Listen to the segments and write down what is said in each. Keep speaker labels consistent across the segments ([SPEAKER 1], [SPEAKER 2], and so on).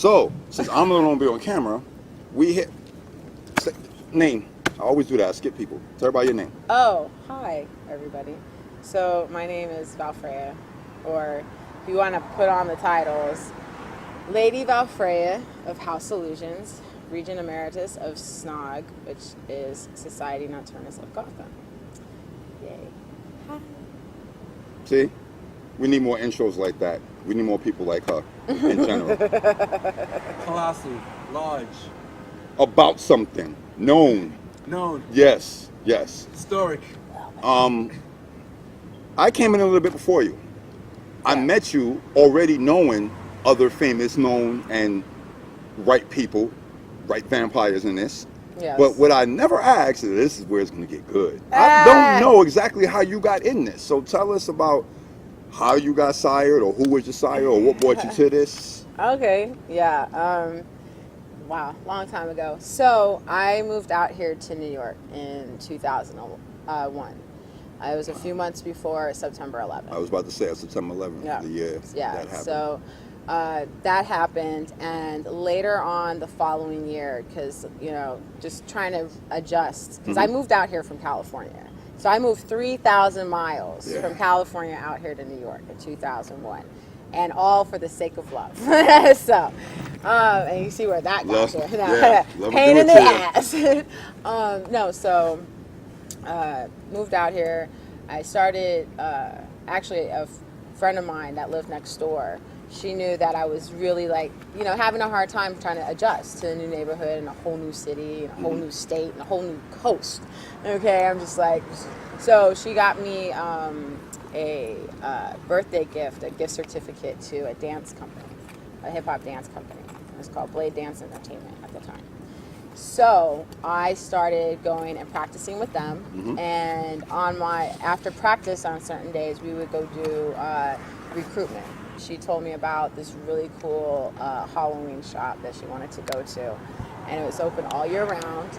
[SPEAKER 1] So, since I'm the one gonna be on camera, we hit name. I always do that. I skip people. Tell everybody your name.
[SPEAKER 2] Oh, hi, everybody. So, my name is Valfreyja, or if you want to put on the titles, Lady Valfreyja of House Illusions, Regent Emeritus of SNOG, which is Society Nocturnus of Gotham. Yay. Hi.
[SPEAKER 1] See, we need more intros like that. We need more people like her in general.
[SPEAKER 3] Classy, large,
[SPEAKER 1] About something known.
[SPEAKER 3] known,
[SPEAKER 1] Yes, yes.
[SPEAKER 3] historic.
[SPEAKER 1] I came in a little bit before you. I
[SPEAKER 2] Yeah.
[SPEAKER 1] met you already knowing other famous, known, and right people, right vampires in this.
[SPEAKER 2] Yes.
[SPEAKER 1] But what I never asked, and this is where it's going to get good. I don't know exactly how you got in this. So tell us about how you got sired, or who was your sire, or what brought you to this.
[SPEAKER 2] Okay, yeah. Wow, long time ago. So I moved out here to New York in 2001. It was a few months before September 11th.
[SPEAKER 1] I was about to say September 11th,
[SPEAKER 2] Yeah.
[SPEAKER 1] the year
[SPEAKER 2] Yeah.
[SPEAKER 1] that happened.
[SPEAKER 2] So that happened, and later on the following year, because just trying to adjust, because I moved out here from California. So I moved 3,000 miles
[SPEAKER 1] Yeah.
[SPEAKER 2] from California out here to New York in 2001, and all for the sake of love. So, and you see where that got
[SPEAKER 1] Love-
[SPEAKER 2] you.
[SPEAKER 1] yeah, love
[SPEAKER 2] Pain
[SPEAKER 1] to
[SPEAKER 2] in
[SPEAKER 1] do
[SPEAKER 2] the
[SPEAKER 1] it
[SPEAKER 2] ass. No, so moved out here. I started, actually, a friend of mine that lived next door. She knew that I was really having a hard time trying to adjust to a new neighborhood and a whole new city and a whole new state and a whole new coast. Okay, I'm just like, so she got me a birthday gift, a gift certificate to a dance company, a hip hop dance company. It was called Blade Dance Entertainment at the time. So I started going and practicing with them, and after practice on certain days, we would go do recruitment. She told me about this really cool Halloween shop that she wanted to go to, and it was open all year round,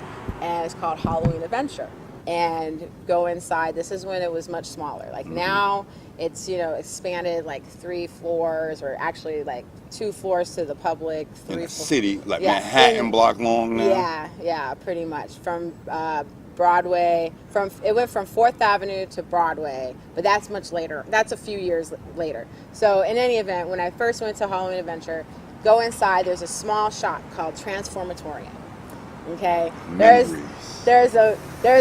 [SPEAKER 2] and it's called Halloween Adventure. And go inside. This is when it was much smaller. Like now, it's expanded like 3 floors, or actually like 2 floors to the public.
[SPEAKER 1] In
[SPEAKER 2] 3
[SPEAKER 1] a city like
[SPEAKER 2] Yeah,
[SPEAKER 1] Manhattan block long now.
[SPEAKER 2] Yeah, pretty much. From Broadway, it went from 4th Avenue to Broadway, but that's much later. That's a few years later. So in any event, when I first went to Halloween Adventure, go inside, there's a small shop called Transformatorium. Okay?
[SPEAKER 1] Memories.
[SPEAKER 2] There's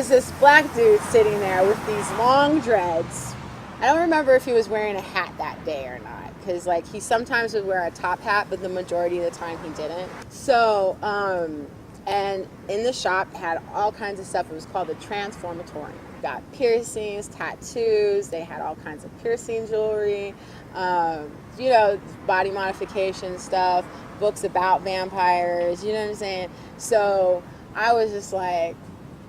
[SPEAKER 2] this black dude sitting there with these long dreads. I don't remember if he was wearing a hat that day or not, because he sometimes would wear a top hat, but the majority of the time he didn't. So and in the shop had all kinds of stuff. It was called the Transformatorium. Got piercings, tattoos. They had all kinds of piercing jewelry, body modification stuff, books about vampires. You know what I'm saying? So I was just like,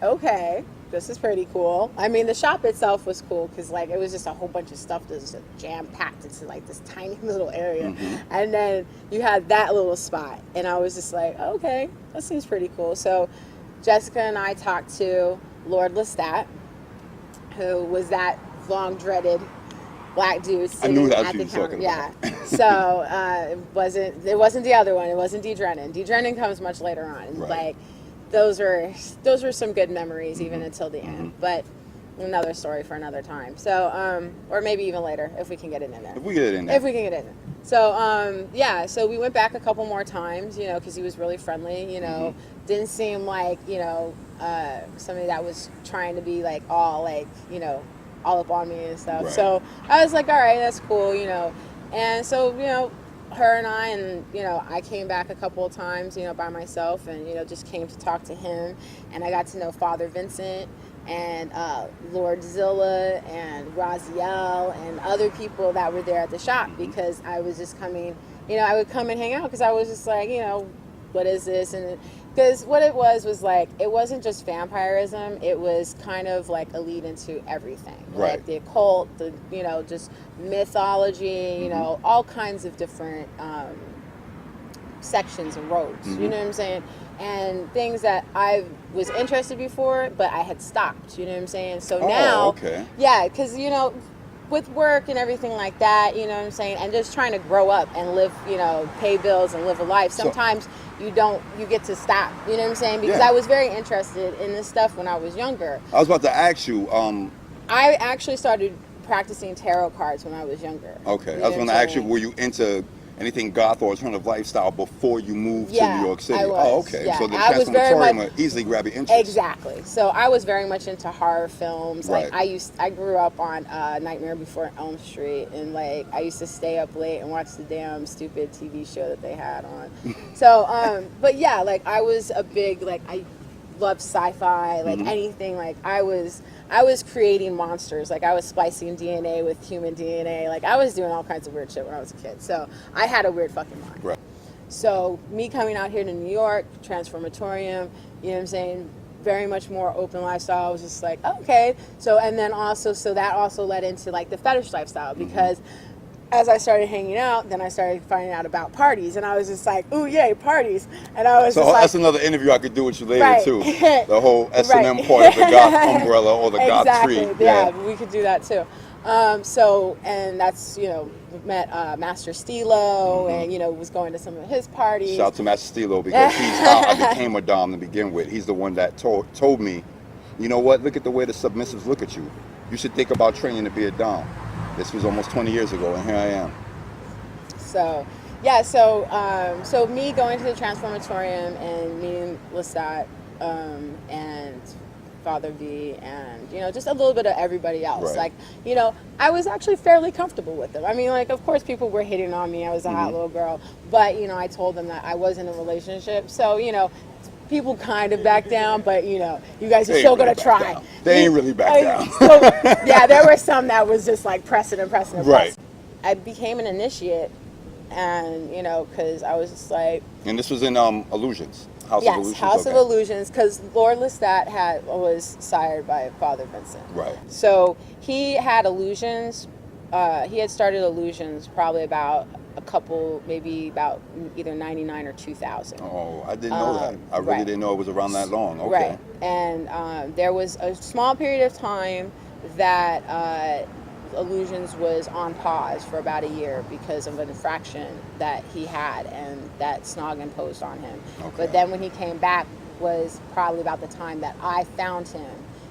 [SPEAKER 2] okay, this is pretty cool. I mean, the shop itself was cool because it was just a whole bunch of stuff that was just jam packed into this tiny little area, and then you had that little spot, and I was just like, okay, that seems pretty cool. So Jessica and I talked to Lord Lestat, who was that long dreaded black dude sitting
[SPEAKER 1] that's
[SPEAKER 2] at
[SPEAKER 1] who
[SPEAKER 2] the
[SPEAKER 1] you was
[SPEAKER 2] counter.
[SPEAKER 1] talking
[SPEAKER 2] Yeah.
[SPEAKER 1] about.
[SPEAKER 2] So it wasn't the other one. It wasn't D. Drennan. D. Drennan comes much later on.
[SPEAKER 1] Right.
[SPEAKER 2] Those were some good memories even until the end. But another story for another time. So or maybe even later if we can get it in there.
[SPEAKER 1] If we get it in there.
[SPEAKER 2] If we can get it in there. So so we went back a couple more times, because he was really friendly. Didn't seem like somebody that was trying to be all up on me and stuff.
[SPEAKER 1] Right.
[SPEAKER 2] So I was like, all right, that's cool, And so, her and I came back a couple of times, by myself, and, just came to talk to him. And I got to know Father Vincent and Lord Zilla and Raziel and other people that were there at the shop, because I was just coming, I would come and hang out because I was just like, what is this? And because what it was it wasn't just vampirism, it was kind of like a lead into everything.
[SPEAKER 1] Right.
[SPEAKER 2] Like the occult, the just mythology, all kinds of different sections and roads. You know what I'm saying? And things that I was interested before, but I had stopped. You know what I'm saying? So now,
[SPEAKER 1] okay.
[SPEAKER 2] yeah, because with work and everything like that, you know what I'm saying, and just trying to grow up and live, you know, pay bills and live a life. Sometimes you get to stop, you know what I'm saying, because I was very interested in this stuff when I was younger.
[SPEAKER 1] I was about to ask you.
[SPEAKER 2] I actually started practicing tarot cards when I was younger.
[SPEAKER 1] Okay, I was going to ask you, were you into anything goth or alternative lifestyle before you moved to New York City?
[SPEAKER 2] I was.
[SPEAKER 1] Oh, okay.
[SPEAKER 2] Yeah.
[SPEAKER 1] So the
[SPEAKER 2] I was very
[SPEAKER 1] transformatorium
[SPEAKER 2] much,
[SPEAKER 1] would easily grab your interest.
[SPEAKER 2] Exactly. So I was very much into horror films.
[SPEAKER 1] Right.
[SPEAKER 2] Like I grew up on Nightmare Before Elm Street, and like I used to stay up late and watch the damn stupid TV show that they had on. So, but yeah, like I was a big, like, I loved sci-fi, like anything. Like I was creating monsters. Like I was splicing DNA with human DNA. Like I was doing all kinds of weird shit when I was a kid. So I had a weird fucking mind.
[SPEAKER 1] Right.
[SPEAKER 2] So me coming out here to New York, transformatorium, you know what I'm saying, very much more open lifestyle. I was just like, okay. So, and then also, so that also led into like the fetish lifestyle, because as I started hanging out, then I started finding out about parties, and I was just like, ooh, yay, parties. And I was
[SPEAKER 1] so
[SPEAKER 2] just like,
[SPEAKER 1] that's another interview I could do with you later
[SPEAKER 2] Right.
[SPEAKER 1] too. The whole S&M
[SPEAKER 2] Right.
[SPEAKER 1] part of the goth umbrella or the goth tree.
[SPEAKER 2] Yeah, we could do that too. So, and that's, you know, met Master Stilo, and, you know, was going to some of his parties.
[SPEAKER 1] Shout out to Master Stilo, because he's how I became a dom to begin with. He's the one that told me, you know what, look at the way the submissives look at you. You should think about training to be a dom. This was almost 20 years ago, and here I am.
[SPEAKER 2] So, yeah, so me going to the transformatorium and meeting Lestat and Father V, and, you know, just a little bit of everybody else.
[SPEAKER 1] Right.
[SPEAKER 2] Like, you know, I was actually fairly comfortable with them. I mean, like, of course people were hitting on me. I was a hot little girl. But, you know, I told them that I was in a relationship. So, you know, people kind of back down, but, you know, you guys are still going to try.
[SPEAKER 1] They ain't really back down.
[SPEAKER 2] So, yeah, there were some that was just like pressing.
[SPEAKER 1] Right.
[SPEAKER 2] I became an initiate, and, you know, because I was just like...
[SPEAKER 1] And this was in Illusions. House of Illusions?
[SPEAKER 2] House of Illusions, because Lord Lestat was sired by Father Vincent.
[SPEAKER 1] Right.
[SPEAKER 2] So he had Illusions. He had started Illusions probably about a couple, maybe about either 99 or 2000.
[SPEAKER 1] Oh, I didn't know that. I really didn't know it was around that long. Okay.
[SPEAKER 2] Right. And there was a small period of time that Illusions was on pause for about a year because of an infraction that he had and that Snog imposed on him.
[SPEAKER 1] Okay.
[SPEAKER 2] But then when he came back was probably about the time that I found him.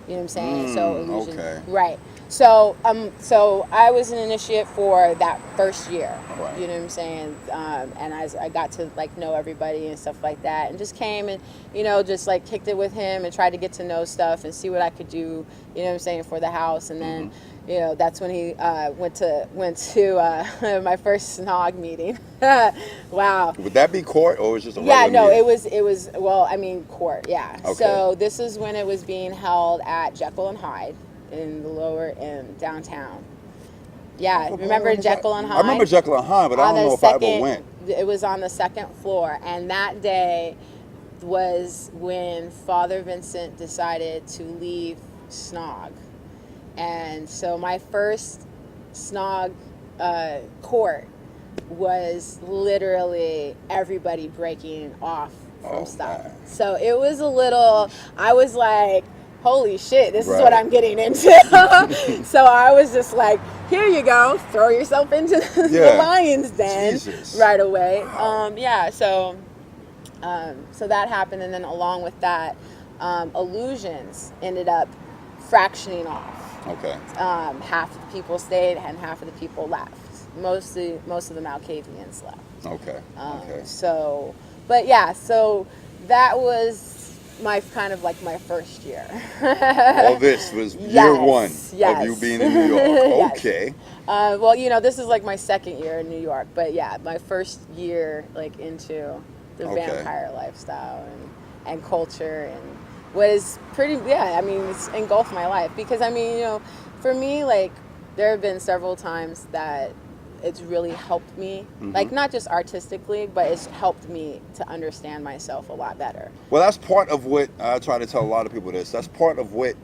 [SPEAKER 2] You know what I'm saying? So Illusions,
[SPEAKER 1] okay.
[SPEAKER 2] Right. So I was an initiate for that first year.
[SPEAKER 1] Right.
[SPEAKER 2] You know what I'm saying? And I got to like know everybody and stuff like that, and just came and, you know, just like kicked it with him and tried to get to know stuff and see what I could do, you know what I'm saying, for the house. And then, you know, that's when he went to my first Snog meeting. Wow.
[SPEAKER 1] Would that be court, or was it just a regular
[SPEAKER 2] meeting?
[SPEAKER 1] meeting?
[SPEAKER 2] it was well, I mean, court, yeah.
[SPEAKER 1] Okay.
[SPEAKER 2] So this is when it was being held at Jekyll and Hyde in the lower end downtown. Yeah, remember Jekyll and Hyde?
[SPEAKER 1] I remember Jekyll and Hyde, but I don't know if I ever went.
[SPEAKER 2] It was on the second floor, and that day was when Father Vincent decided to leave Snog. And so my first Snog court was literally everybody breaking off from stuff.
[SPEAKER 1] Man.
[SPEAKER 2] So it was a little, I was like, holy shit, this is what I'm getting into. So I was just like, here you go, throw yourself into the lion's den.
[SPEAKER 1] Jesus.
[SPEAKER 2] Right away. So that happened, and then along with that, Illusions ended up fractioning off.
[SPEAKER 1] Okay.
[SPEAKER 2] Half of the people stayed and half of the people left. Most of the Malkavians left.
[SPEAKER 1] Okay.
[SPEAKER 2] So that was my kind of like my first year.
[SPEAKER 1] All this was year one of you being in New York. Okay.
[SPEAKER 2] Well, you know, this is like my second year in New York, but yeah, my first year like into the vampire lifestyle and culture, and was pretty, I mean, it's engulfed my life, because I mean, you know, for me, like, there have been several times that it's really helped me, like, not just artistically, but it's helped me to understand myself a lot better.
[SPEAKER 1] Well, that's part of what I try to tell a lot of people this. That's part of what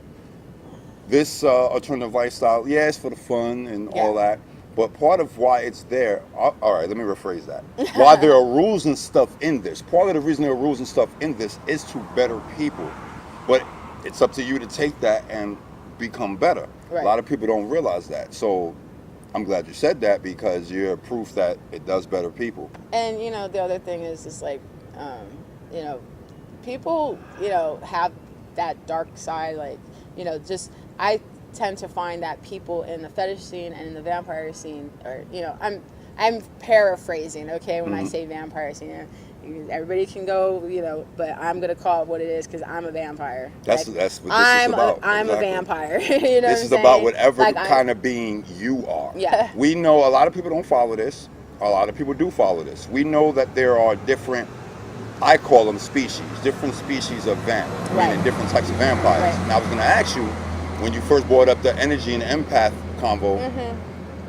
[SPEAKER 1] this alternative lifestyle, it's for the fun and all that, but part of why it's there, all right, let me rephrase that. Why there are rules and stuff in this, part of the reason there are rules and stuff in this is to better people. But it's up to you to take that and become better. Right. A lot of people don't realize that. So I'm glad you said that because you're proof that it does better people.
[SPEAKER 2] And you know, the other thing is just like, you know, people, you know, have that dark side. Like, you know, just I tend to find that people in the fetish scene and in the vampire scene, or you know, I'm paraphrasing, okay, when I say vampire scene. Everybody can go, you know, but I'm gonna call it what it is because I'm a vampire.
[SPEAKER 1] That's what this is about.
[SPEAKER 2] I'm
[SPEAKER 1] exactly.
[SPEAKER 2] a vampire. You know,
[SPEAKER 1] this is about whatever kind of being you are.
[SPEAKER 2] Yeah.
[SPEAKER 1] We know a lot of people don't follow this. A lot of people do follow this. We know that there are different, I call them species, different species of vamp, meaning different types of vampires.
[SPEAKER 2] Right.
[SPEAKER 1] And I was going to ask you, when you first brought up the energy and empath convo,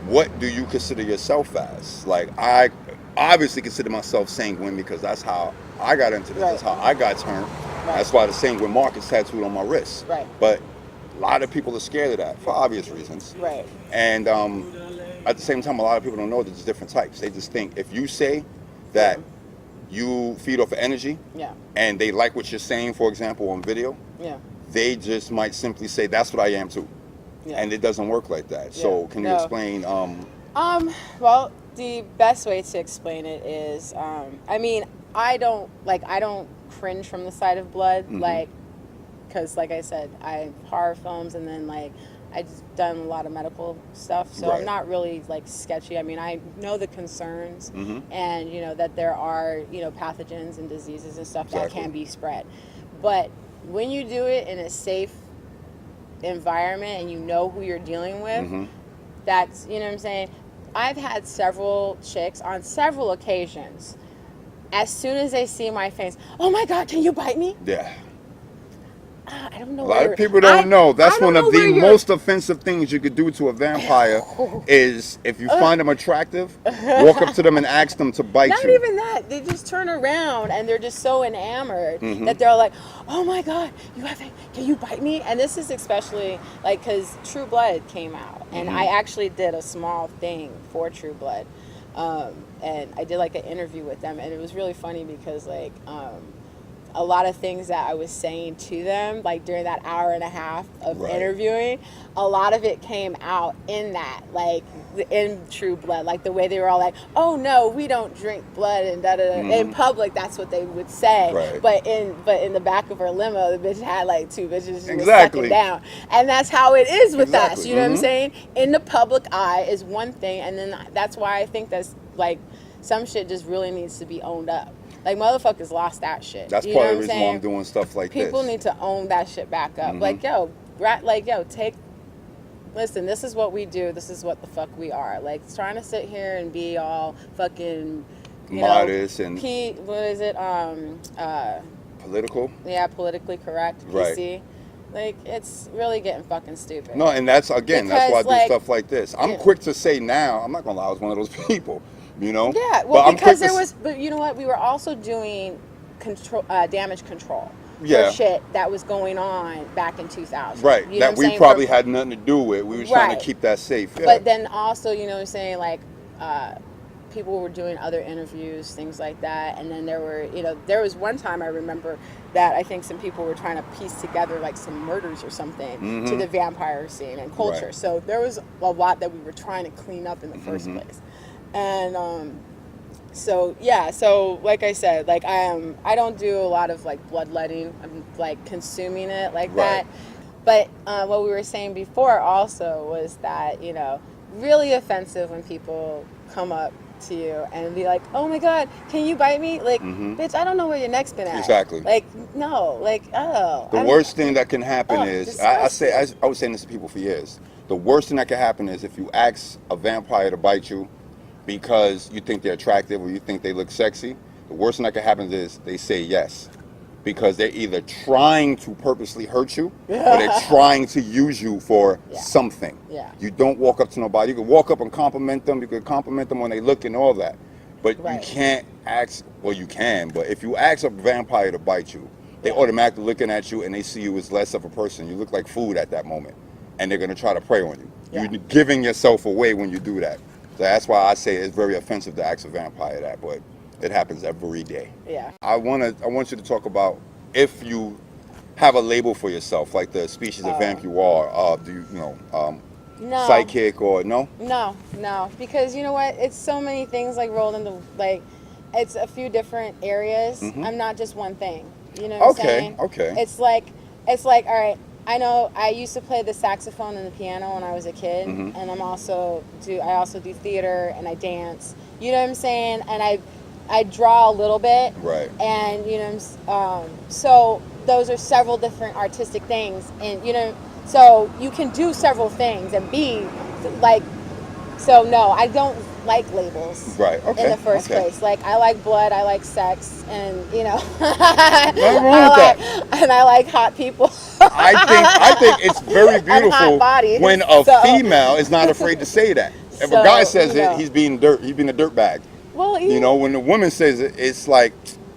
[SPEAKER 1] what do you consider yourself as? Like, I obviously consider myself sanguine because that's how I got into this. That's how I got turned. That's why the sanguine mark is tattooed on my wrist.
[SPEAKER 2] Right.
[SPEAKER 1] But a lot of people are scared of that for obvious reasons.
[SPEAKER 2] Right.
[SPEAKER 1] And at the same time, a lot of people don't know that there's different types. They just think if you say that you feed off of energy, and they like what you're saying, for example, on video, they just might simply say that's what I am too. And it doesn't work like that. So can you explain?
[SPEAKER 2] Well, the best way to explain it is, I mean, I don't cringe from the sight of blood, like, because like I said, I horror films, and then like I just done a lot of medical stuff, so I'm not really like sketchy. I mean, I know the concerns, and you know that there are, you know, pathogens and diseases and stuff that can be spread, but when you do it in a safe environment and you know who you're dealing with, that's, you know what I'm saying. I've had several chicks on several occasions, as soon as they see my face, oh my God, can you bite me?
[SPEAKER 1] Yeah.
[SPEAKER 2] I don't know.
[SPEAKER 1] A lot of people don't know. That's one of the most offensive things you could do to a vampire is if you find them attractive, walk up to them and ask them to bite you.
[SPEAKER 2] Not even that. They just turn around and they're just so enamored that they're like, oh my God, can you bite me? And this is especially like because True Blood came out, and I actually did a small thing for True Blood. And I did like an interview with them, and it was really funny because like a lot of things that I was saying to them, like during that hour and a half of interviewing, a lot of it came out in that, like in True Blood, like the way they were all like, oh no, we don't drink blood and da da da. In public, that's what they would say. But in the back of her limo, the bitch had like two bitches she was sucking down. And that's how it is with us, you know what I'm saying? In the public eye is one thing, and then that's why I think that's like some shit just really needs to be owned up. Like, motherfuckers lost that shit.
[SPEAKER 1] That's part of the reason why I'm doing stuff like this.
[SPEAKER 2] People need to own that shit back up. Like, listen, this is what we do. This is what the fuck we are. Like, trying to sit here and be all fucking,
[SPEAKER 1] modest and...
[SPEAKER 2] what is it?
[SPEAKER 1] Political?
[SPEAKER 2] Yeah, politically correct. PC. Like, it's really getting fucking stupid.
[SPEAKER 1] No, and that's, again, that's why I do stuff like this. I'm quick to say now, I'm not going to lie, I was one of those people. You know?
[SPEAKER 2] Yeah, well, because but you know what? We were also doing damage control for shit that was going on back in 2000.
[SPEAKER 1] Right,
[SPEAKER 2] you know
[SPEAKER 1] that we probably had nothing to do with. We were trying to keep that safe. Yeah.
[SPEAKER 2] But then also, you know what I'm saying, like, people were doing other interviews, things like that. And then there was one time I remember that I think some people were trying to piece together like some murders or something to the vampire scene and culture. So there was a lot that we were trying to clean up in the first place. And so like I said, like I don't do a lot of like bloodletting. I'm like consuming it like that. But what we were saying before also was that, you know, really offensive when people come up to you and be like, oh my God, can you bite me? Like, bitch, I don't know where your neck's been at.
[SPEAKER 1] Exactly.
[SPEAKER 2] Like, no, like, oh.
[SPEAKER 1] The worst thing that can happen is, I was saying this to people for years. The worst thing that can happen is if you ask a vampire to bite you because you think they're attractive or you think they look sexy, the worst thing that can happen is they say yes. Because they're either trying to purposely hurt you or they're trying to use you for something. Yeah. You don't walk up to nobody. You can walk up and compliment them. You can compliment them when they look and all that. But you can't ask, well, you can, but if you ask a vampire to bite you, they automatically looking at you and they see you as less of a person. You look like food at that moment. And they're going to try to prey on you. Yeah. You're giving yourself away when you do that. So that's why I say it's very offensive to ask a vampire that, but it happens every day. Yeah. I want you to talk about if you have a label for yourself, like the species of vamp you are. Do you
[SPEAKER 2] No.
[SPEAKER 1] psychic or no?
[SPEAKER 2] No, because you know what? It's so many things like rolled into like, it's a few different areas.
[SPEAKER 1] Mhm.
[SPEAKER 2] I'm not just one thing. You know what I'm saying?
[SPEAKER 1] Okay.
[SPEAKER 2] It's like all right. I know I used to play the saxophone and the piano when I was a kid,
[SPEAKER 1] Mhm.
[SPEAKER 2] and I also do theater and I dance. You know what I'm saying? And I draw a little bit.
[SPEAKER 1] Right.
[SPEAKER 2] And you know, so those are several different artistic things, and you know, so you can do several things and be like, so no, I don't like labels.
[SPEAKER 1] Right. Okay.
[SPEAKER 2] In the first
[SPEAKER 1] okay.
[SPEAKER 2] place, like I like blood, I like sex, and you know,
[SPEAKER 1] Nothing wrong with that.
[SPEAKER 2] and I like hot people.
[SPEAKER 1] I think it's very
[SPEAKER 2] And hot
[SPEAKER 1] beautiful
[SPEAKER 2] bodies,
[SPEAKER 1] when a
[SPEAKER 2] so-
[SPEAKER 1] female is not afraid to say that. If a
[SPEAKER 2] So,
[SPEAKER 1] guy says
[SPEAKER 2] you know.
[SPEAKER 1] it, he's being a dirt bag.
[SPEAKER 2] Well,
[SPEAKER 1] You know, when the woman says it, it's like,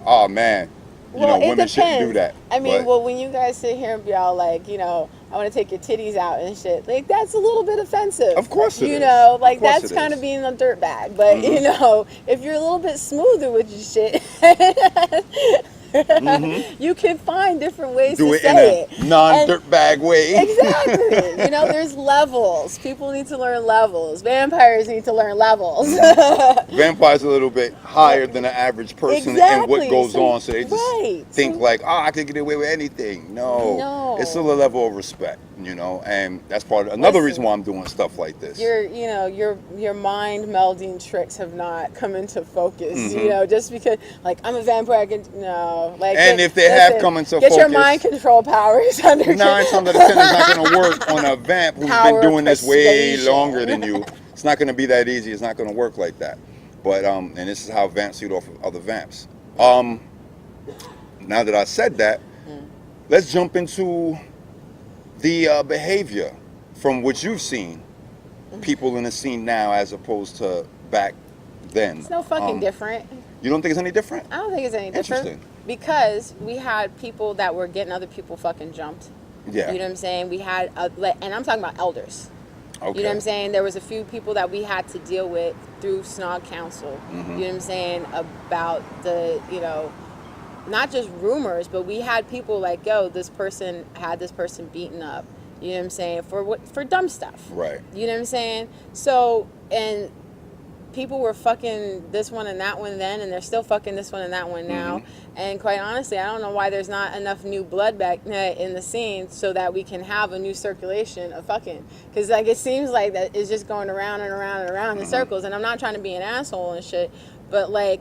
[SPEAKER 1] oh man, you
[SPEAKER 2] well,
[SPEAKER 1] know,
[SPEAKER 2] it
[SPEAKER 1] women shouldn't do
[SPEAKER 2] depends.
[SPEAKER 1] that.
[SPEAKER 2] I mean,
[SPEAKER 1] But-
[SPEAKER 2] well, when you guys sit here and be all like, you know, I want to take your titties out and shit, like that's a little bit offensive.
[SPEAKER 1] Of course it
[SPEAKER 2] you
[SPEAKER 1] is.
[SPEAKER 2] know, like
[SPEAKER 1] Of course
[SPEAKER 2] that's
[SPEAKER 1] it
[SPEAKER 2] kind
[SPEAKER 1] is.
[SPEAKER 2] of being a dirt bag. But you know, if you're a little bit smoother with your shit, you can find different ways
[SPEAKER 1] do
[SPEAKER 2] to
[SPEAKER 1] it in
[SPEAKER 2] say
[SPEAKER 1] a
[SPEAKER 2] it.
[SPEAKER 1] non-dirt bag way.
[SPEAKER 2] Exactly. You know, there's levels. People need to learn levels. Vampires need to learn levels.
[SPEAKER 1] Vampires are a little bit higher than the average person and what
[SPEAKER 2] Exactly.
[SPEAKER 1] goes
[SPEAKER 2] So-
[SPEAKER 1] on, so they just
[SPEAKER 2] right.
[SPEAKER 1] think
[SPEAKER 2] So-
[SPEAKER 1] like, oh, I can get away with anything. No, it's still a level of respect, you know, and that's part of another
[SPEAKER 2] Listen,
[SPEAKER 1] reason why I'm doing stuff like this.
[SPEAKER 2] Your mind melding tricks have not come into focus.
[SPEAKER 1] Mm-hmm.
[SPEAKER 2] You know, just because like I'm a vampire, no. Like,
[SPEAKER 1] And if they have come into
[SPEAKER 2] get your
[SPEAKER 1] focus,
[SPEAKER 2] mind control powers under
[SPEAKER 1] 9 times out of 10 it's not going to work on a vamp who's
[SPEAKER 2] Power
[SPEAKER 1] been doing this way
[SPEAKER 2] persuasion.
[SPEAKER 1] longer than you. It's not going to be that easy. It's not going to work like that. But and this is how vamps feed off of other vamps. Now that I said that, let's jump into the behavior from what you've seen people in the scene now as opposed to back then.
[SPEAKER 2] It's no fucking different.
[SPEAKER 1] You don't think it's any different?
[SPEAKER 2] I don't think it's any different.
[SPEAKER 1] Interesting.
[SPEAKER 2] Because we had people that were getting other people fucking jumped.
[SPEAKER 1] Yeah.
[SPEAKER 2] You know what I'm saying? We had, and I'm talking about elders.
[SPEAKER 1] Okay.
[SPEAKER 2] You know what I'm saying? There was a few people that we had to deal with through Snog Council. You know what I'm saying? About the, you know, not just rumors, but we had people like, yo, this person had this person beaten up. You know what I'm saying? For dumb stuff.
[SPEAKER 1] Right.
[SPEAKER 2] You know what I'm saying? So, and people were fucking this one and that one then, and they're still fucking this one and that one now. And quite honestly, I don't know why there's not enough new blood back in the scene so that we can have a new circulation of fucking. Because like it seems like that it's just going around and around and around in circles. And I'm not trying to be an asshole and shit, but like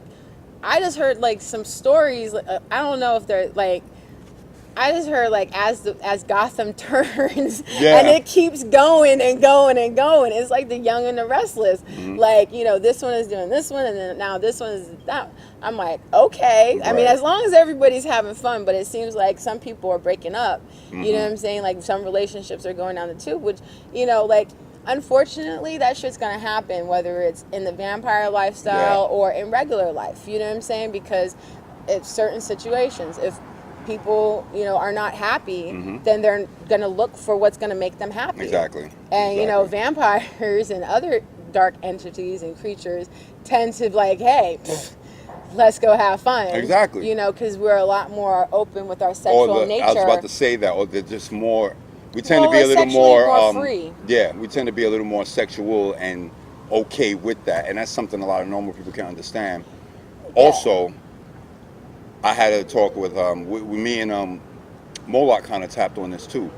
[SPEAKER 2] I just heard like some stories. I don't know if they're like. I just heard like as Gotham turns and it keeps going and going and going. It's like the Young and the Restless. Like, you know, this one is doing this one and then now this one is that. I'm like, okay. I mean, as long as everybody's having fun, but it seems like some people are breaking up. You know what I'm saying? Like some relationships are going down the tube, which, you know, like unfortunately that shit's gonna happen whether it's in the vampire lifestyle or in regular life. You know what I'm saying? Because it's certain situations. If people, you know, are not happy, then they're gonna look for what's gonna make them happy.
[SPEAKER 1] Exactly.
[SPEAKER 2] And you know, vampires and other dark entities and creatures tend to like, hey, let's go have fun.
[SPEAKER 1] Exactly.
[SPEAKER 2] You know, because we're a lot more open with our sexual nature.
[SPEAKER 1] I was about to say that, or they're just more. We tend to be a
[SPEAKER 2] we're
[SPEAKER 1] little
[SPEAKER 2] sexually more free.
[SPEAKER 1] Yeah, we tend to be a little more sexual and okay with that, and that's something a lot of normal people can understand. Also, I had a talk with me and Moloch kind of tapped on this too.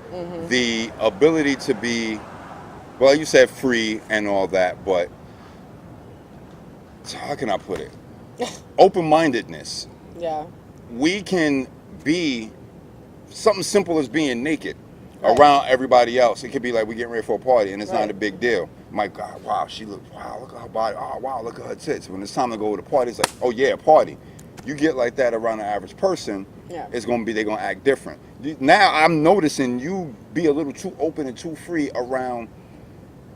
[SPEAKER 1] The ability to be, well, you said free and all that, but how can I put it? Open-mindedness.
[SPEAKER 2] Yeah.
[SPEAKER 1] We can be something simple as being naked around everybody else. It could be like we're getting ready for a party and it's not a big deal. My God, wow, look at her body. Oh, wow, look at her tits. When it's time to go to the party, it's like, oh yeah, a party. You get like that around the average person, it's gonna be, they're gonna act different. Now I'm noticing you be a little too open and too free around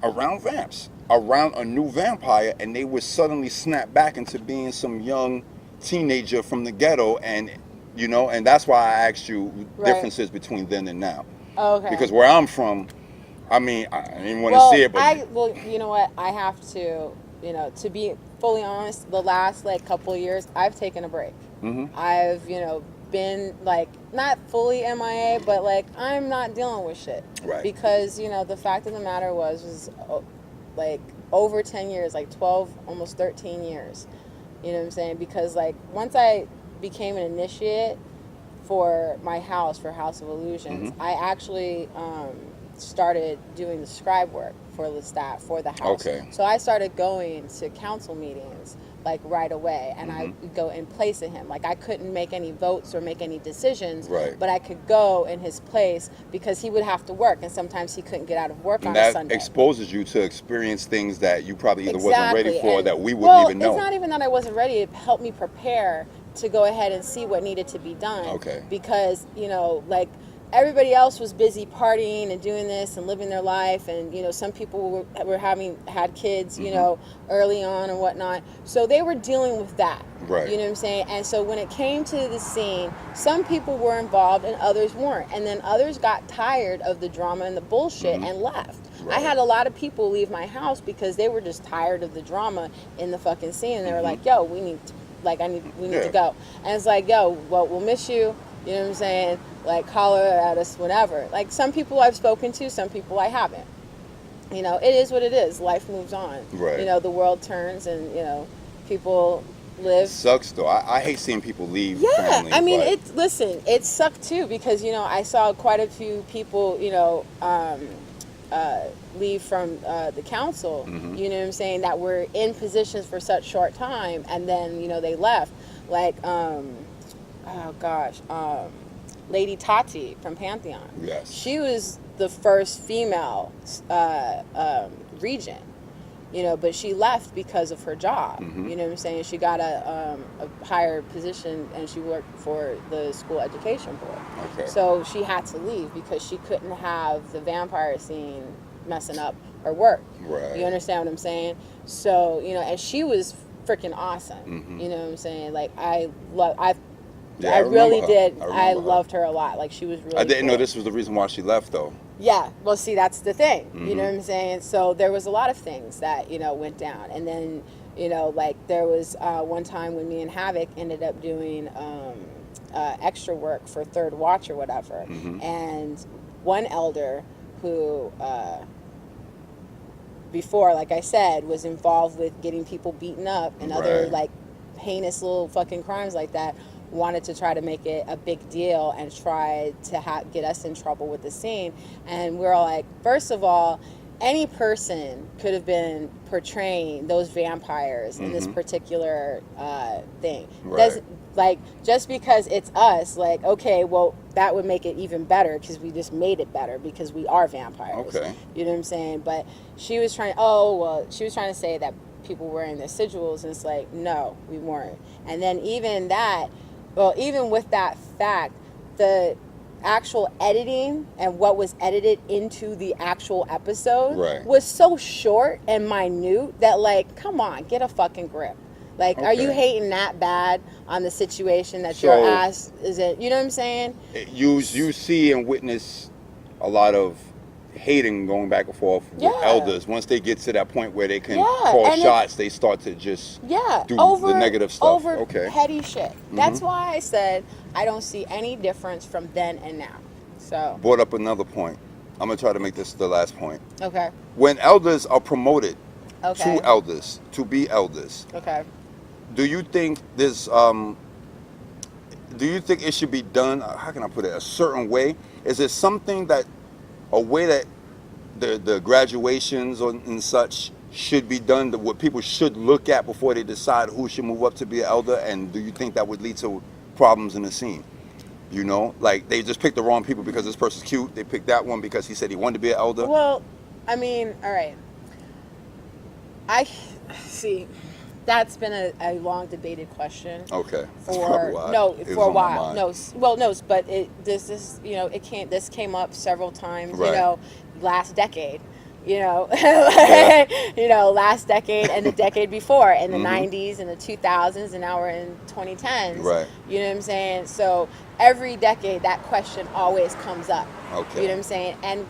[SPEAKER 1] vamps, around a new vampire, and they would suddenly snap back into being some young teenager from the ghetto, and you know, and that's why I asked you differences between then and now.
[SPEAKER 2] Okay.
[SPEAKER 1] Because where I'm from, I mean, I didn't want to see it, but
[SPEAKER 2] well, you know what? I have to, you know, to be fully honest, the last like couple of years, I've taken a break. I've, you know, been like not fully MIA, but like I'm not dealing with shit.
[SPEAKER 1] Right.
[SPEAKER 2] Because, you know, the fact of the matter was like over 10 years, like 12, almost 13 years. You know what I'm saying? Because like once I became an initiate for my house, for House of Illusions, I actually started doing the scribe work for Lestat, for the house.
[SPEAKER 1] Okay.
[SPEAKER 2] So I started going to council meetings like right away, and I would go in place of him. Like I couldn't make any votes or make any decisions,
[SPEAKER 1] Right.
[SPEAKER 2] but I could go in his place because he would have to work, and sometimes he couldn't get out of work
[SPEAKER 1] And
[SPEAKER 2] on a
[SPEAKER 1] that
[SPEAKER 2] Sunday.
[SPEAKER 1] exposes you to experience things that you probably either wasn't
[SPEAKER 2] Exactly.
[SPEAKER 1] ready for,
[SPEAKER 2] And,
[SPEAKER 1] that we wouldn't
[SPEAKER 2] well,
[SPEAKER 1] even know.
[SPEAKER 2] It's not even that I wasn't ready. It helped me prepare to go ahead and see what needed to be done.
[SPEAKER 1] Okay.
[SPEAKER 2] Because, you know, like everybody else was busy partying and doing this and living their life, and you know, some people were had kids, you know, early on and whatnot. So they were dealing with that.
[SPEAKER 1] Right.
[SPEAKER 2] You know what I'm saying? And so when it came to the scene, some people were involved and others weren't. And then others got tired of the drama and the bullshit and left.
[SPEAKER 1] Right.
[SPEAKER 2] I had a lot of people leave my house because they were just tired of the drama in the fucking scene. And they were like, yo, we need to go. And it's like, yo, well, we'll miss you. You know what I'm saying? Like, holler at us whenever. Like, some people I've spoken to, some people I haven't. You know, it is what it is. Life moves on.
[SPEAKER 1] Right.
[SPEAKER 2] You know, the world turns and, you know, people live.
[SPEAKER 1] It sucks, though. I hate seeing people leave
[SPEAKER 2] Yeah,
[SPEAKER 1] family.
[SPEAKER 2] I mean,
[SPEAKER 1] but
[SPEAKER 2] it sucked too because, you know, I saw quite a few people, you know, leave from the council, you know what I'm saying, that were in positions for such short time, and then, you know, they left. Like, Lady Tati from Pantheon.
[SPEAKER 1] Yes.
[SPEAKER 2] She was the first female regent, you know, but she left because of her job. You know what I'm saying? She got a higher position and she worked for the school education board.
[SPEAKER 1] Okay.
[SPEAKER 2] So she had to leave because she couldn't have the vampire scene messing up her work.
[SPEAKER 1] Right.
[SPEAKER 2] You understand what I'm saying? So, you know, and she was freaking awesome. You know what I'm saying? Like, I really did. I loved her a lot. Like, she was really
[SPEAKER 1] I didn't
[SPEAKER 2] cool.
[SPEAKER 1] know this was the reason why she left, though.
[SPEAKER 2] Yeah, well, see, that's the thing. You know what I'm saying? So there was a lot of things that, you know, went down. And then, you know, like there was one time when me and Havoc ended up doing extra work for Third Watch or whatever. And one elder who, before, like I said, was involved with getting people beaten up and other,
[SPEAKER 1] Right.
[SPEAKER 2] like, heinous little fucking crimes like that, wanted to try to make it a big deal and try to get us in trouble with the scene. And we're all like, first of all, any person could have been portraying those vampires in this particular thing.
[SPEAKER 1] Right.
[SPEAKER 2] Doesn't, like, just because it's us, like, okay, well, that would make it even better because we just made it better because we are vampires.
[SPEAKER 1] Okay.
[SPEAKER 2] You know what I'm saying? But she was trying to say that people were wearing their sigils, and it's like, no, we weren't. And then even with that fact, the actual editing and what was edited into the actual episode
[SPEAKER 1] Right.
[SPEAKER 2] was so short and minute that, like, come on, get a fucking grip. Like, are you
[SPEAKER 1] Okay.
[SPEAKER 2] hating that bad on the situation that
[SPEAKER 1] So-
[SPEAKER 2] your ass is in? You know what I'm saying?
[SPEAKER 1] You see and witness a lot of hating going back and forth with
[SPEAKER 2] Yeah.
[SPEAKER 1] elders. Once they get to that point where they can
[SPEAKER 2] Yeah,
[SPEAKER 1] call
[SPEAKER 2] and
[SPEAKER 1] shots, they start to just
[SPEAKER 2] Yeah,
[SPEAKER 1] do
[SPEAKER 2] over
[SPEAKER 1] the negative stuff.
[SPEAKER 2] over
[SPEAKER 1] Okay.
[SPEAKER 2] petty shit. That's why I said I don't see any difference from then and now. So
[SPEAKER 1] Brought up another point. I'm gonna try to make this the last point.
[SPEAKER 2] okay,
[SPEAKER 1] When elders are promoted
[SPEAKER 2] okay,
[SPEAKER 1] to elders, to be elders,
[SPEAKER 2] okay.
[SPEAKER 1] do you think this? Do you think it should be done? How can I put it? A certain way? Is it something that a way that the graduations and such should be done? What people should look at before they decide who should move up to be an elder? And do you think that would lead to problems in the scene? You know, like they just picked the wrong people because this person's cute. They picked that one because he said he wanted to be an elder.
[SPEAKER 2] Well, I mean, all right. I see. That's been a long debated question.
[SPEAKER 1] Okay. That's probably why it was
[SPEAKER 2] for a
[SPEAKER 1] on my
[SPEAKER 2] while.
[SPEAKER 1] mind.
[SPEAKER 2] But this is, you know, this came up several times.
[SPEAKER 1] Right.
[SPEAKER 2] You know, last decade. You know,
[SPEAKER 1] Yeah.
[SPEAKER 2] you know, last decade and the decade before, in the 90s and the 2000s, and now we're in 2010s.
[SPEAKER 1] Right.
[SPEAKER 2] You know what I'm saying? So every decade, that question always comes up.
[SPEAKER 1] Okay.
[SPEAKER 2] You know what I'm saying? And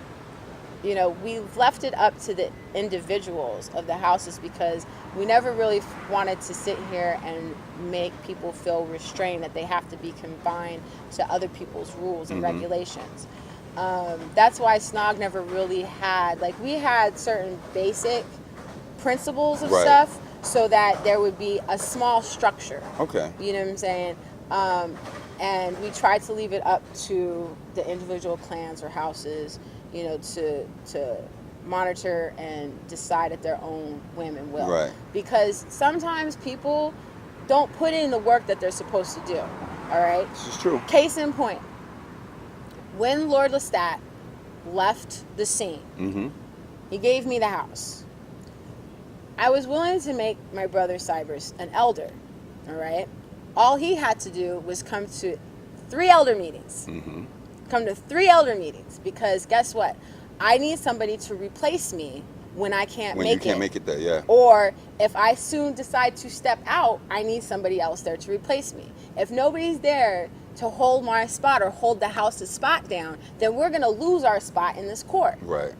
[SPEAKER 2] we've left it up to the individuals of the houses because we never really wanted to sit here and make people feel restrained that they have to be confined to other people's rules and regulations. That's why SNOG never really had, like, we had certain basic principles of stuff so that there would be a small structure.
[SPEAKER 1] Okay.
[SPEAKER 2] You know what I'm saying? And we tried to leave it up to the individual clans or houses, to monitor and decide at their own whim and will.
[SPEAKER 1] Right.
[SPEAKER 2] Because sometimes people don't put in the work that they're supposed to do. All right?
[SPEAKER 1] This is true.
[SPEAKER 2] Case in point. When Lord Lestat left the scene, he gave me the house. I was willing to make my brother Cybers an elder. All right? All he had to do was come to 3 elder meetings. Come to 3 elder meetings because guess what? I need somebody to replace me when I can't
[SPEAKER 1] when
[SPEAKER 2] make it.
[SPEAKER 1] you can't make it there, yeah.
[SPEAKER 2] Or if I soon decide to step out, I need somebody else there to replace me. If nobody's there to hold my spot or hold the house's spot down, then we're going to lose our spot in this court.
[SPEAKER 1] Right.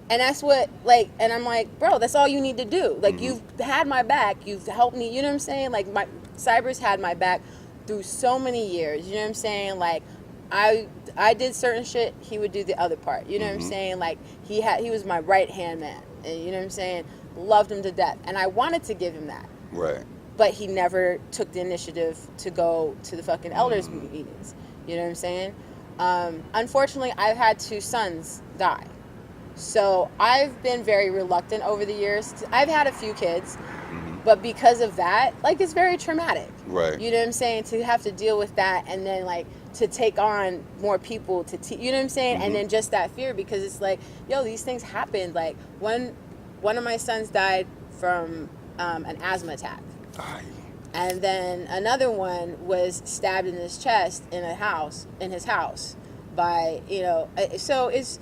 [SPEAKER 2] And that's what, and I'm like, bro, that's all you need to do. Like, you've had my back. You've helped me. You know what I'm saying? Like, my Cybers had my back through so many years. You know what I'm saying? Like, I did certain shit, he would do the other part. You know what I'm saying? Like, he was my right-hand man. And you know what I'm saying? Loved him to death. And I wanted to give him that.
[SPEAKER 1] Right.
[SPEAKER 2] But he never took the initiative to go to the fucking elders meetings. You know what I'm saying? Unfortunately, I've had 2 sons die. So I've been very reluctant over the years. I've had a few kids. But because of that, like, it's very traumatic.
[SPEAKER 1] Right.
[SPEAKER 2] You know what I'm saying? To have to deal with that and then, like, to take on more people you know what I'm saying? And then just that fear because it's like, yo, these things happened. Like, one of my sons died from an asthma attack.
[SPEAKER 1] Aye.
[SPEAKER 2] And then another one was stabbed in his chest in his house by, so it's,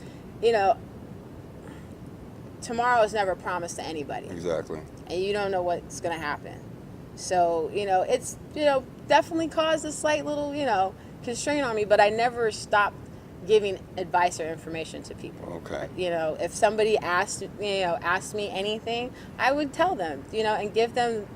[SPEAKER 2] tomorrow is never promised to anybody.
[SPEAKER 1] Exactly.
[SPEAKER 2] And you don't know what's going to happen. So, it's, definitely caused a slight little, constraint on me, but I never stopped giving advice or information to people.
[SPEAKER 1] Okay.
[SPEAKER 2] If somebody asked me anything, I would tell them, and give them,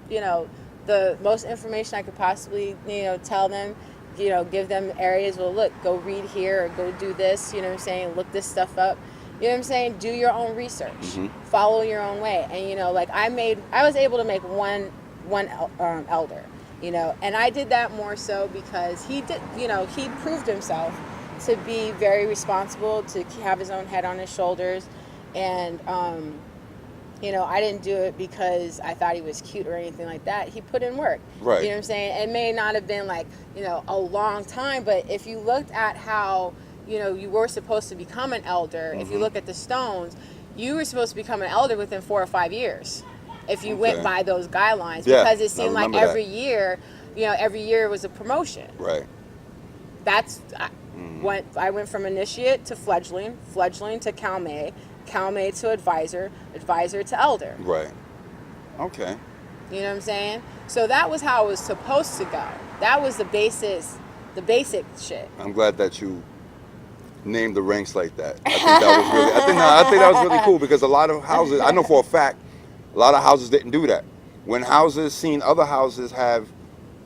[SPEAKER 2] the most information I could possibly, tell them, give them areas, well, look, go read here or go do this, look this stuff up. You know what I'm saying? Do your own research. Follow your own way. And, I was able to make one elder, and I did that more so because he did, he proved himself to be very responsible, to have his own head on his shoulders. And, I didn't do it because I thought he was cute or anything like that. He put in work.
[SPEAKER 1] Right.
[SPEAKER 2] You know what I'm saying? It may not have been like, a long time, but if you looked at how, you were supposed to become an elder, if you look at the stones, you were supposed to become an elder within 4 or 5 years. If you went by those guidelines, because it seemed like every year was a promotion.
[SPEAKER 1] Right.
[SPEAKER 2] That's I went from initiate to fledgling to Calme to advisor to elder.
[SPEAKER 1] Right. Okay.
[SPEAKER 2] You know what I'm saying? So that was how it was supposed to go. That was the basic shit.
[SPEAKER 1] I'm glad that you named the ranks like that. I think that was really cool because a lot of houses, I know for a fact, a lot of houses didn't do that. When houses seen other houses have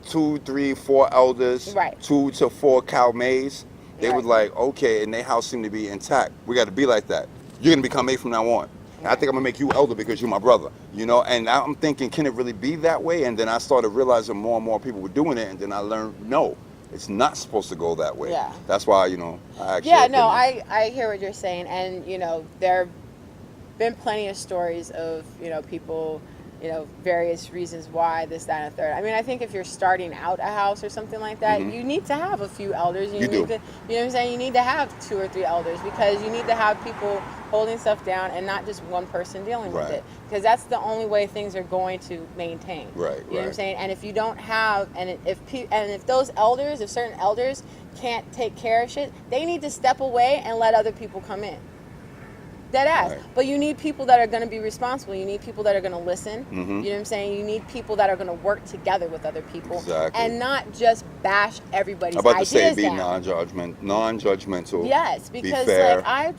[SPEAKER 1] 2, 3, 4 elders, 2 to 4 Calmes, they would like, okay, and their house seemed to be intact. We got to be like that. You're going to become A from now on. And I think I'm going to make you elder because you're my brother, and I'm thinking, can it really be that way? And then I started realizing more and more people were doing it, and then I learned, no, it's not supposed to go that way.
[SPEAKER 2] Yeah.
[SPEAKER 1] That's why, I actually...
[SPEAKER 2] Yeah, no, I hear what you're saying. And, there have been plenty of stories of, people, various reasons why this, that, and the third. I mean, I think if you're starting out a house or something like that, you need to have a few elders. You need
[SPEAKER 1] do.
[SPEAKER 2] To, you know what I'm saying? You need to have 2 or 3 elders because you need to have people holding stuff down and not just one person dealing with it. Because that's the only way things are going to maintain.
[SPEAKER 1] Right,
[SPEAKER 2] You know what I'm saying? And if you don't have, if those elders, if certain elders can't take care of shit, they need to step away and let other people come in. Dead ass.
[SPEAKER 1] Right.
[SPEAKER 2] But you need people that are going to be responsible. You need people that are going to listen. You know what I'm saying? You need people that are going to work together with other people.
[SPEAKER 1] Exactly.
[SPEAKER 2] And not just bash everybody's
[SPEAKER 1] I'm about to
[SPEAKER 2] ideas
[SPEAKER 1] say be
[SPEAKER 2] down.
[SPEAKER 1] non-judgmental.
[SPEAKER 2] Yes, because
[SPEAKER 1] be fair.
[SPEAKER 2] like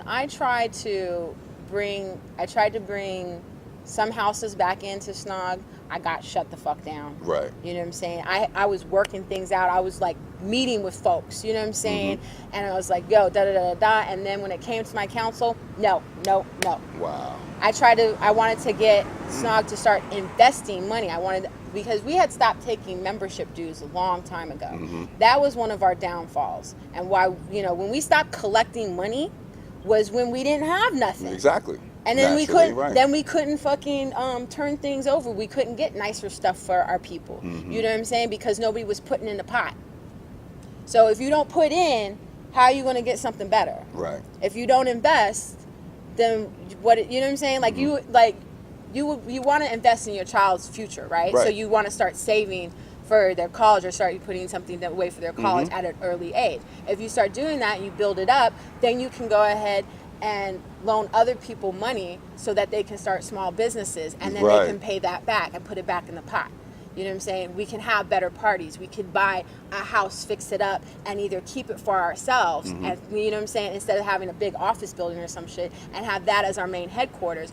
[SPEAKER 2] I tried to bring some houses back into Snog. I got shut the fuck down.
[SPEAKER 1] Right.
[SPEAKER 2] You know what I'm saying? I was working things out. I was like meeting with folks, you know what I'm saying? And I was like, yo, da da da da da. And then when it came to my council, no.
[SPEAKER 1] Wow.
[SPEAKER 2] I wanted to get Snog to start investing money. Because we had stopped taking membership dues a long time ago. That was one of our downfalls. And why, when we stopped collecting money was when we didn't have nothing.
[SPEAKER 1] Exactly.
[SPEAKER 2] And then
[SPEAKER 1] Naturally,
[SPEAKER 2] we couldn't fucking turn things over. We couldn't get nicer stuff for our people. You know what I'm saying? Because nobody was putting in the pot. So if you don't put in, how are you going to get something better?
[SPEAKER 1] Right.
[SPEAKER 2] If you don't invest, then what? You know what I'm saying? Like you want to invest in your child's future, right? So you want to start saving for their college or start putting something away for their college at an early age. If you start doing that, you build it up, then you can go ahead and loan other people money so that they can start small businesses, and then they can pay that back and put it back in the pot. You know what I'm saying? We can have better parties. We could buy a house, fix it up, and either keep it for ourselves, and you know what I'm saying, instead of having a big office building or some shit, and have that as our main headquarters.